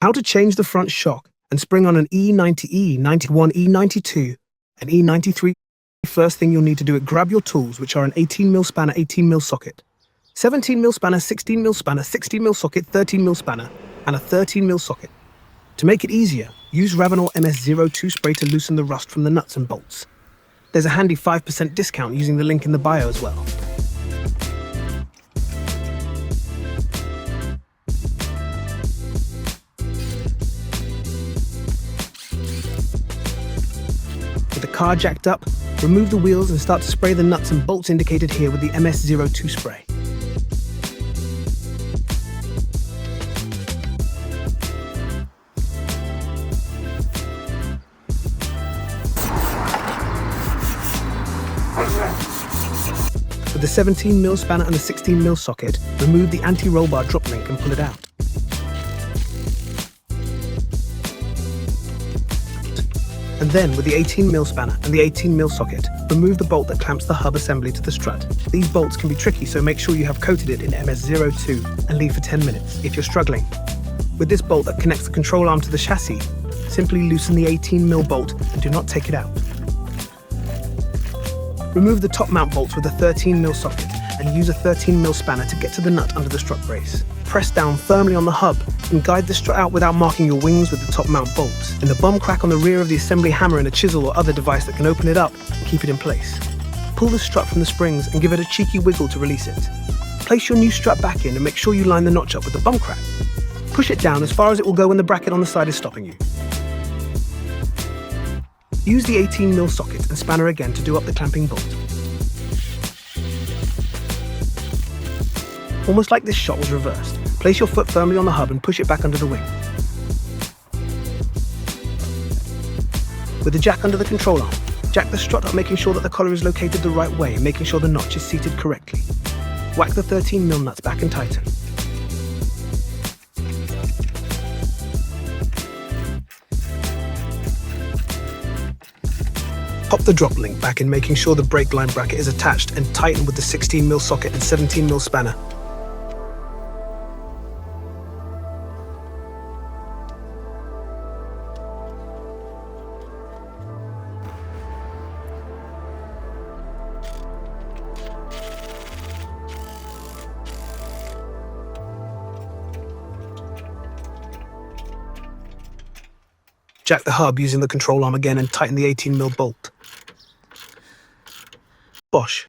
How to change the front shock and spring on an E90, E91, E92 and E93. First thing you'll need to do is grab your tools, which are an 18mm spanner, 18mm socket, 17mm spanner, 16mm spanner, 16mm socket, 13mm spanner, and a 13mm socket. To make it easier, use Ravenol MS02 spray to loosen the rust from the nuts and bolts. There's a handy 5% discount using the link in the bio as well. With the car jacked up, remove the wheels and start to spray the nuts and bolts indicated here with the MS02 spray. With the 17mm spanner and the 16mm socket, remove the anti-roll bar drop link and pull it out. And then, with the 18mm spanner and the 18mm socket, remove the bolt that clamps the hub assembly to the strut. These bolts can be tricky, so make sure you have coated it in MS02 and leave for 10 minutes if you're struggling. With this bolt that connects the control arm to the chassis, simply loosen the 18mm bolt and do not take it out. Remove the top mount bolts with a 13mm socket and use a 13mm spanner to get to the nut under the strut brace. Press down firmly on the hub and guide the strut out without marking your wings with the top mount bolts. In the bum crack on the rear of the assembly hammer and a chisel or other device that can open it up and keep it in place. Pull the strut from the springs and give it a cheeky wiggle to release it. Place your new strut back in and make sure you line the notch up with the bum crack. Push it down as far as it will go when the bracket on the side is stopping you. Use the 18mm socket and spanner again to do up the clamping bolt. Almost like this shot was reversed. Place your foot firmly on the hub and push it back under the wing. With the jack under the control arm, jack the strut up, making sure that the collar is located the right way and making sure the notch is seated correctly. Whack the 13mm nuts back and tighten. Pop the drop link back in, making sure the brake line bracket is attached, and tighten with the 16mm socket and 17mm spanner. Jack the hub using the control arm again and tighten the 18mm bolt. Bosh.